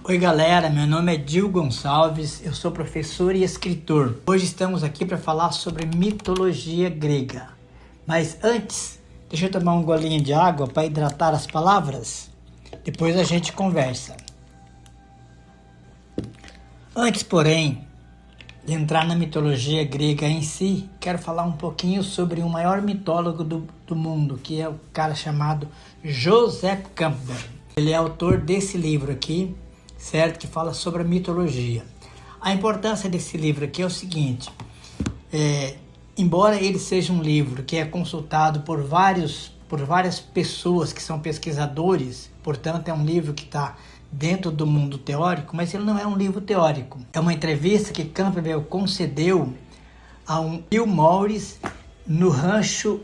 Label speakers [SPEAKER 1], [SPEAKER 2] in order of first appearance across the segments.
[SPEAKER 1] Oi galera, meu nome é Dil Gonçalves, eu sou professor e escritor. Hoje estamos aqui para falar sobre mitologia grega. Mas antes, deixa eu tomar um golinho de água para hidratar as palavras. Depois a gente conversa. Antes, porém, de entrar na mitologia grega em si, quero falar um pouquinho sobre o maior mitólogo do mundo, que é o cara chamado Joseph Campbell. Ele é autor desse livro aqui, certo? Que fala sobre a mitologia. A importância desse livro aqui é o seguinte, embora ele seja um livro que é consultado por várias pessoas que são pesquisadores, portanto é um livro que está dentro do mundo teórico, mas ele não é um livro teórico. É uma entrevista que Campbell concedeu a um Bill Morris no rancho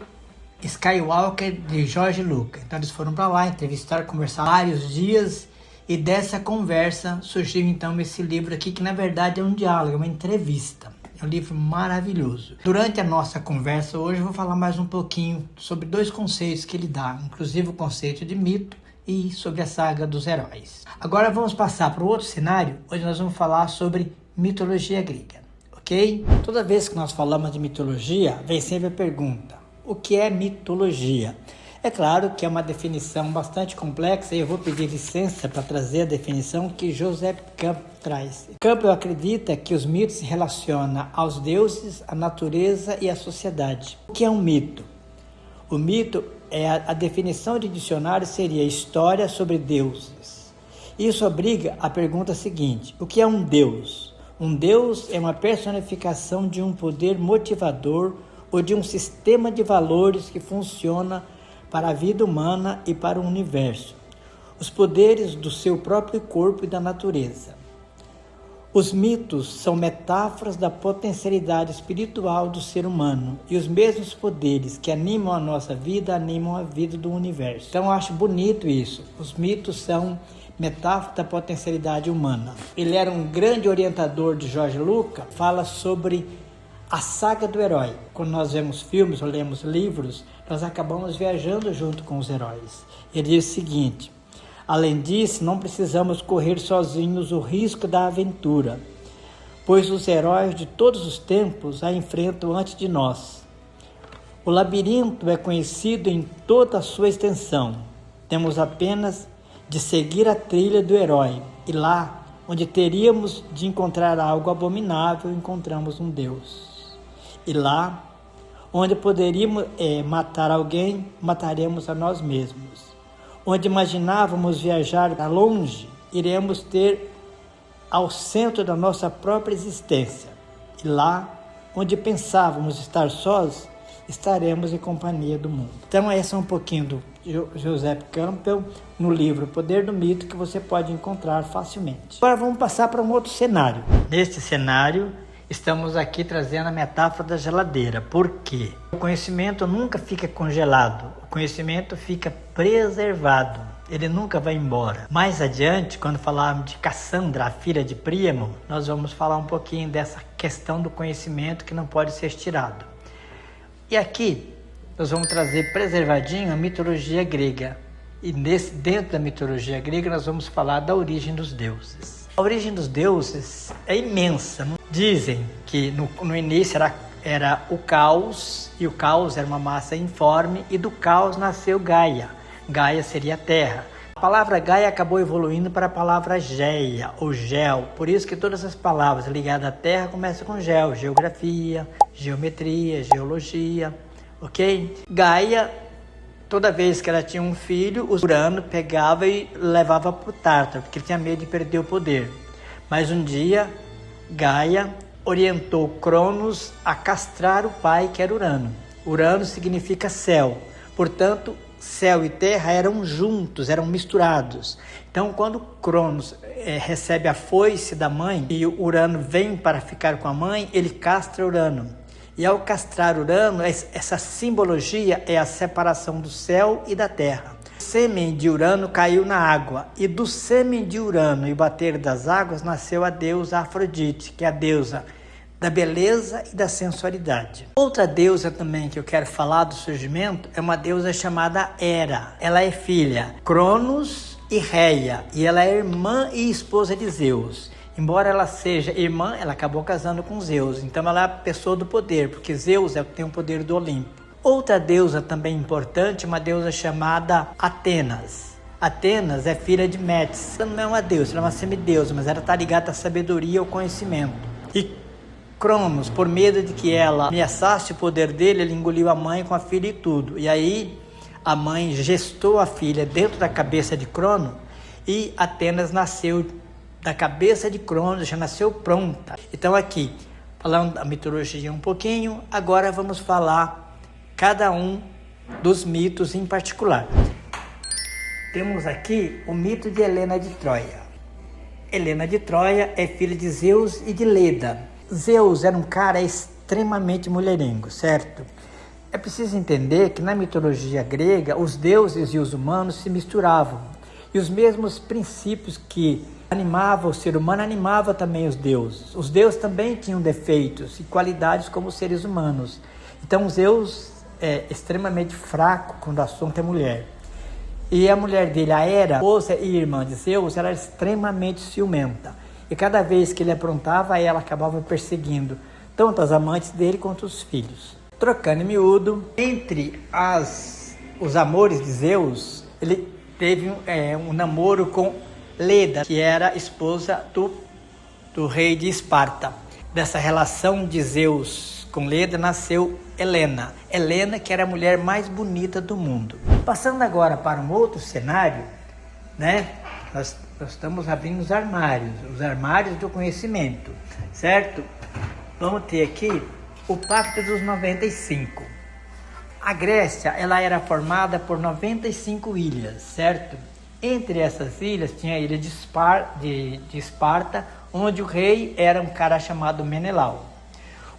[SPEAKER 1] Skywalker de George Lucas. Então eles foram para lá, entrevistaram, conversaram vários dias, e dessa conversa surgiu então esse livro aqui, que na verdade é um diálogo, é uma entrevista. É um livro maravilhoso. Durante a nossa conversa hoje eu vou falar mais um pouquinho sobre dois conceitos que ele dá, inclusive o conceito de mito e sobre a saga dos heróis. Agora vamos passar para o outro cenário, onde nós vamos falar sobre mitologia grega, ok? Toda vez que nós falamos de mitologia, vem sempre a pergunta: o que é mitologia? É claro que é uma definição bastante complexa e eu vou pedir licença para trazer a definição que Joseph Campbell traz. Campbell acredita que os mitos se relacionam aos deuses, à natureza e à sociedade. O que é um mito? O mito, a definição de dicionário seria história sobre deuses. Isso obriga a pergunta seguinte: o que é um deus? Um deus é uma personificação de um poder motivador ou de um sistema de valores que funciona para a vida humana e para o universo, os poderes do seu próprio corpo e da natureza. Os mitos são metáforas da potencialidade espiritual do ser humano e os mesmos poderes que animam a nossa vida animam a vida do universo. Então eu acho bonito isso. Os mitos são metáforas da potencialidade humana. Ele era um grande orientador de George Lucas, fala sobre a saga do herói. Quando nós vemos filmes ou lemos livros, nós acabamos viajando junto com os heróis. Ele diz o seguinte: além disso, não precisamos correr sozinhos o risco da aventura, pois os heróis de todos os tempos a enfrentam antes de nós. O labirinto é conhecido em toda a sua extensão. Temos apenas de seguir a trilha do herói, e lá, onde teríamos de encontrar algo abominável, encontramos um Deus. E lá, onde poderíamos matar alguém, mataremos a nós mesmos. Onde imaginávamos viajar para longe, iremos ter ao centro da nossa própria existência. E lá, onde pensávamos estar sós, estaremos em companhia do mundo. Então esse é um pouquinho do Joseph Campbell no livro O Poder do Mito, que você pode encontrar facilmente. Agora vamos passar para um outro cenário. Neste cenário, estamos aqui trazendo a metáfora da geladeira. Por quê? O conhecimento nunca fica congelado, o conhecimento fica preservado, ele nunca vai embora. Mais adiante, quando falarmos de Cassandra, a filha de Príamo, nós vamos falar um pouquinho dessa questão do conhecimento que não pode ser tirado. E aqui nós vamos trazer preservadinho a mitologia grega. E dentro da mitologia grega nós vamos falar da origem dos deuses. A origem dos deuses é imensa. Dizem que no início era o caos, e o caos era uma massa informe, e do caos nasceu Gaia. Gaia seria a terra. A palavra Gaia acabou evoluindo para a palavra Geia, ou Gel. Por isso que todas as palavras ligadas à terra começam com Gel. Geografia, geometria, geologia, ok? Gaia, toda vez que ela tinha um filho, o Urano pegava e levava para o Tártaro, porque ele tinha medo de perder o poder. Mas um dia, Gaia orientou Cronos a castrar o pai, que era Urano. Urano significa céu, portanto, céu e terra eram juntos, eram misturados. Então, quando Cronos recebe a foice da mãe e o Urano vem para ficar com a mãe, ele castra Urano. E ao castrar Urano, essa simbologia é a separação do céu e da terra. O sêmen de Urano caiu na água, e do sêmen de Urano e bater das águas nasceu a deusa Afrodite, que é a deusa da beleza e da sensualidade. Outra deusa também que eu quero falar do surgimento é uma deusa chamada Hera. Ela é filha Cronos e Réia, e ela é irmã e esposa de Zeus. Embora ela seja irmã, ela acabou casando com Zeus, então ela é a pessoa do poder, porque Zeus é o que tem o poder do Olimpo. Outra deusa também importante, uma deusa chamada Atenas. Atenas é filha de Metis. Ela não é uma deusa, ela é uma semideusa, mas ela está ligada à sabedoria e ao conhecimento. E Cronos, por medo de que ela ameaçasse o poder dele, ele engoliu a mãe com a filha e tudo. E aí a mãe gestou a filha dentro da cabeça de Crono e Atenas nasceu da cabeça de Cronos, já nasceu pronta. Então aqui, falando da mitologia um pouquinho, agora vamos falar cada um dos mitos em particular. Temos aqui o mito de Helena de Troia. Helena de Troia é filha de Zeus e de Leda. Zeus era um cara extremamente mulherengo, certo? É preciso entender que na mitologia grega, os deuses e os humanos se misturavam. E os mesmos princípios que animavam o ser humano, animavam também os deuses. Os deuses também tinham defeitos e qualidades como os seres humanos. Então Zeus é extremamente fraco quando o assunto é mulher. E a mulher dele, a Hera, esposa e irmã de Zeus, era extremamente ciumenta. E cada vez que ele aprontava, ela acabava perseguindo tanto as amantes dele quanto os filhos. Trocando em miúdo, entre os amores de Zeus, ele teve um namoro com Leda, que era esposa do rei de Esparta. Dessa relação de Zeus com Leda nasceu Helena. Helena, que era a mulher mais bonita do mundo. Passando agora para um outro cenário, né? Nós estamos abrindo os armários do conhecimento, certo? Vamos ter aqui o Pacto dos 95. A Grécia, ela era formada por 95 ilhas, certo? Entre essas ilhas tinha a ilha de Esparta, onde o rei era um cara chamado Menelau.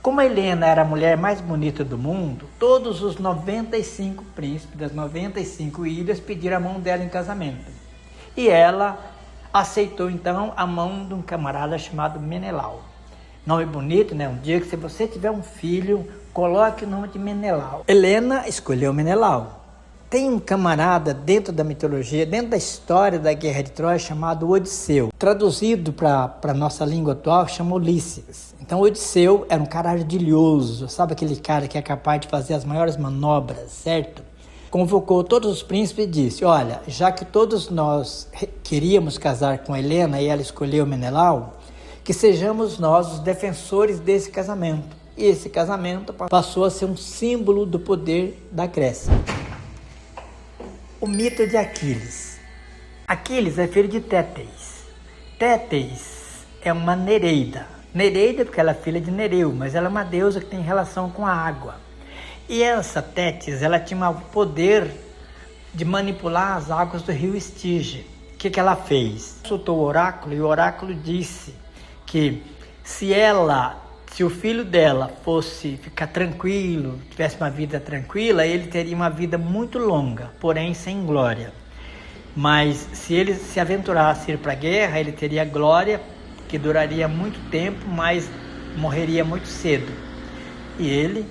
[SPEAKER 1] Como a Helena era a mulher mais bonita do mundo, todos os 95 príncipes das 95 ilhas pediram a mão dela em casamento. E ela aceitou então a mão de um camarada chamado Menelau. Nome bonito, né? Um dia que se você tiver um filho, coloque o nome de Menelau. Helena escolheu Menelau. Tem um camarada dentro da mitologia, dentro da história da Guerra de Troia, chamado Odisseu. Traduzido para a nossa língua atual, chama Ulisses. Então Odisseu era um cara ardilhoso, sabe aquele cara que é capaz de fazer as maiores manobras, certo? Convocou todos os príncipes e disse, olha, já que todos nós queríamos casar com Helena e ela escolheu Menelau, que sejamos nós os defensores desse casamento. E esse casamento passou a ser um símbolo do poder da Grécia. O mito de Aquiles. Aquiles é filho de Tétis. Tétis é uma Nereida. Nereida porque ela é filha de Nereu, mas ela é uma deusa que tem relação com a água. E essa Tétis, ela tinha o poder de manipular as águas do rio Estige. O que ela fez? Consultou o oráculo e o oráculo disse que se o filho dela fosse ficar tranquilo, tivesse uma vida tranquila, ele teria uma vida muito longa, porém sem glória. Mas se ele se aventurasse a ir para a guerra, ele teria glória, que duraria muito tempo, mas morreria muito cedo. E ele,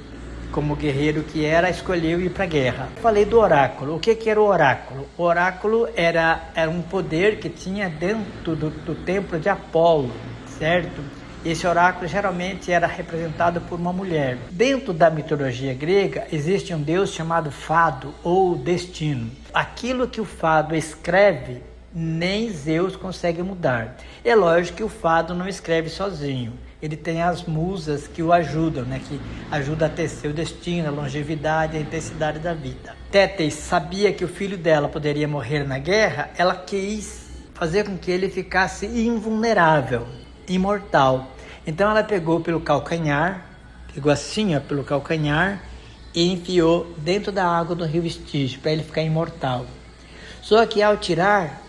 [SPEAKER 1] como guerreiro que era, escolheu ir para a guerra. Falei do oráculo. O que era o oráculo? O oráculo era um poder que tinha dentro do templo de Apolo, certo? Esse oráculo geralmente era representado por uma mulher. Dentro da mitologia grega, existe um deus chamado Fado, ou Destino. Aquilo que o Fado escreve, nem Zeus consegue mudar. É lógico que o Fado não escreve sozinho. Ele tem as musas que o ajudam, né? Que ajudam a tecer o destino, a longevidade, a intensidade da vida. Tétis sabia que o filho dela poderia morrer na guerra, ela quis fazer com que ele ficasse invulnerável, imortal. Então ela pegou pelo calcanhar, pegou assim, ó, pelo calcanhar e enfiou dentro da água do rio Estige para ele ficar imortal. Só que ao tirar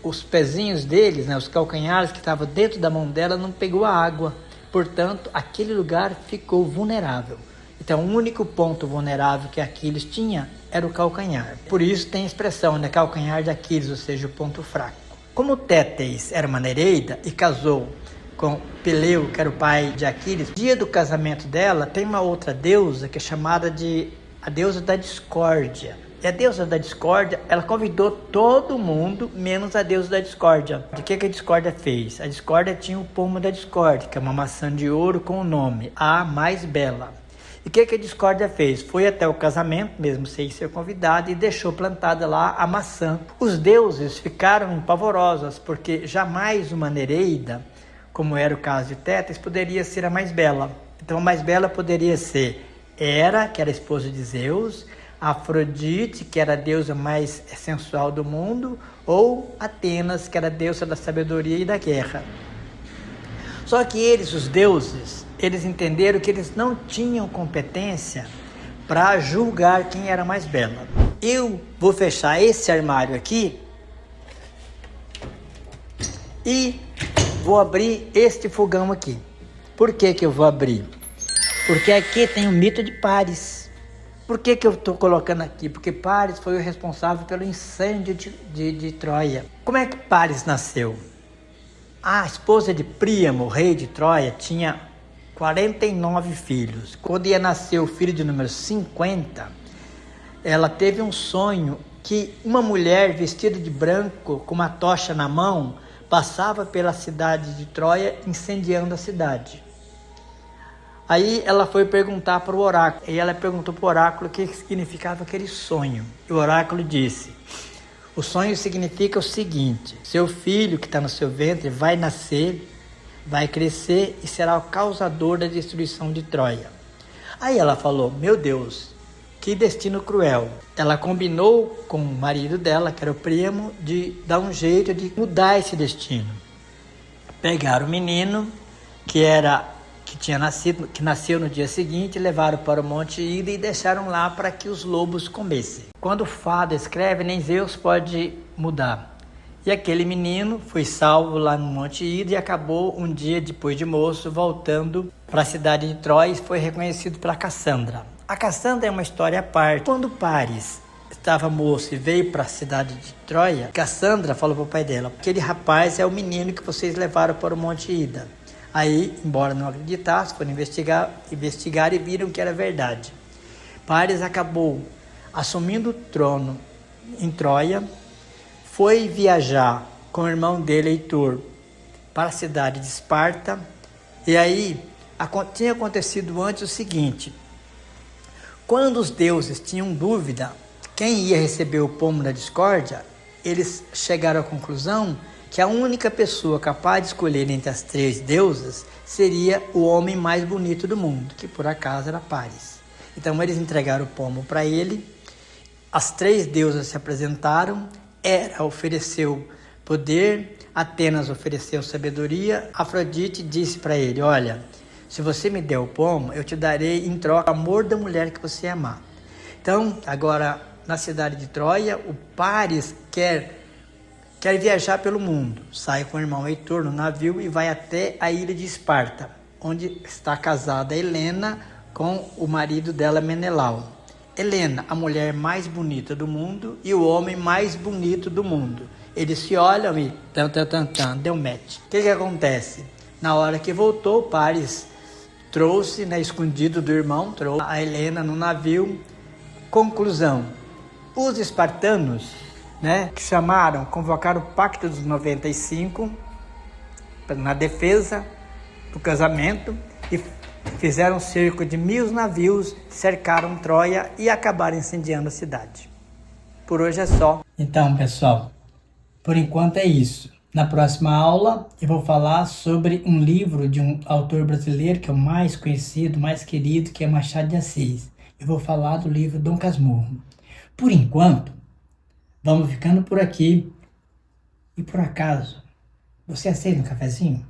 [SPEAKER 1] os pezinhos deles, né, os calcanhares que estavam dentro da mão dela, não pegou a água. Portanto, aquele lugar ficou vulnerável. Então, o único ponto vulnerável que Aquiles tinha era o calcanhar. Por isso tem a expressão, né, calcanhar de Aquiles, ou seja, o ponto fraco. Como Tétis era uma Nereida e casou com Peleu, que era o pai de Aquiles, no dia do casamento dela, tem uma outra deusa que é chamada de a deusa da discórdia. E a deusa da discórdia, ela convidou todo mundo, menos a deusa da discórdia. De que a discórdia fez? A discórdia tinha o pomo da discórdia, que é uma maçã de ouro com o nome, a mais bela. E o que a discórdia fez? Foi até o casamento, mesmo sem ser convidada, e deixou plantada lá a maçã. Os deuses ficaram empavorosos, porque jamais uma Nereida, como era o caso de Tétis, poderia ser a mais bela. Então a mais bela poderia ser Hera, que era a esposa de Zeus, Afrodite, que era a deusa mais sensual do mundo, ou Atenas, que era a deusa da sabedoria e da guerra. Só que eles, os deuses, eles entenderam que eles não tinham competência para julgar quem era mais bela. Eu vou fechar esse armário aqui e vou abrir este fogão aqui. Por que eu vou abrir? Porque aqui tem o mito de Paris. Por que eu estou colocando aqui? Porque Paris foi o responsável pelo incêndio de Troia. Como é que Paris nasceu? A esposa de Príamo, rei de Troia, tinha 49 filhos. Quando ia nascer o filho de número 50, ela teve um sonho que uma mulher vestida de branco, com uma tocha na mão, passava pela cidade de Troia, incendiando a cidade. Aí ela foi perguntar para o oráculo, e ela perguntou para o oráculo o que significava aquele sonho. E o oráculo disse: o sonho significa o seguinte: seu filho que está no seu ventre vai nascer, vai crescer e será o causador da destruição de Troia. Aí ela falou: meu Deus, que destino cruel. Ela combinou com o marido dela, que era o Príamo, de dar um jeito de mudar esse destino. Pegaram o menino, que nasceu no dia seguinte, levaram para o Monte Ida e deixaram lá para que os lobos comessem. Quando o fado escreve, nem Zeus pode mudar. E aquele menino foi salvo lá no Monte Ida e acabou um dia depois de moço voltando para a cidade de Troia e foi reconhecido pela Cassandra. A Cassandra é uma história à parte. Quando Paris estava moço e veio para a cidade de Troia, Cassandra falou para o pai dela: aquele rapaz é o menino que vocês levaram para o Monte Ida. Aí, embora não acreditassem, foram investigar e viram que era verdade. Paris acabou assumindo o trono em Troia, foi viajar com o irmão dele, Heitor, para a cidade de Esparta. E aí, tinha acontecido antes o seguinte: quando os deuses tinham dúvida quem ia receber o pomo da discórdia, eles chegaram à conclusão que a única pessoa capaz de escolher entre as 3 deusas seria o homem mais bonito do mundo, que por acaso era Paris. Então eles entregaram o pomo para ele, as 3 deusas se apresentaram, Hera ofereceu poder, Atenas ofereceu sabedoria, Afrodite disse para ele: olha, se você me der o pomo, eu te darei em troca o amor da mulher que você amar. Então, agora, na cidade de Troia, o Paris quer viajar pelo mundo. Sai com o irmão Heitor no navio e vai até a ilha de Esparta, onde está casada Helena com o marido dela, Menelau. Helena, a mulher mais bonita do mundo, e o homem mais bonito do mundo. Eles se olham e deu match. O que acontece? Na hora que voltou, Paris trouxe, escondido do irmão, trouxe a Helena no navio. Conclusão: os espartanos, que convocaram o Pacto dos 95 na defesa do casamento e fizeram cerco de 1000 navios, cercaram Troia e acabaram incendiando a cidade. Por hoje é só. Então, pessoal, por enquanto é isso. Na próxima aula eu vou falar sobre um livro de um autor brasileiro que é o mais conhecido, mais querido, que é Machado de Assis. Eu vou falar do livro Dom Casmurro. Por enquanto, vamos ficando por aqui. E por acaso, você aceita um cafezinho?